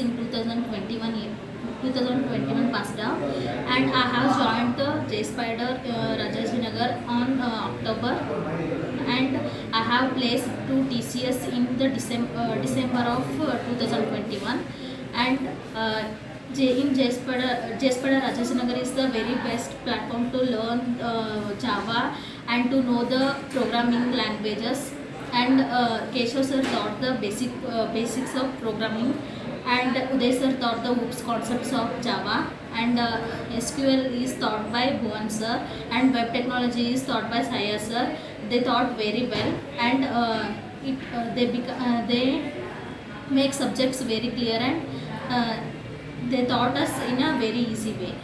in 2021 passed out, and I have joined the Jspider Rajajinagar on October, and I have placed to TCS in the December of 2021, and in Jspider Rajajinagar is the very best platform to learn Java and to know the programming languages, and Keshav sir taught the basics of programming, and Uday sir taught the hoops concepts of Java, and SQL is taught by Bhuvan sir, and web technology is taught by Saya sir. They taught very well, and they make subjects very clear, and they taught us in a very easy way.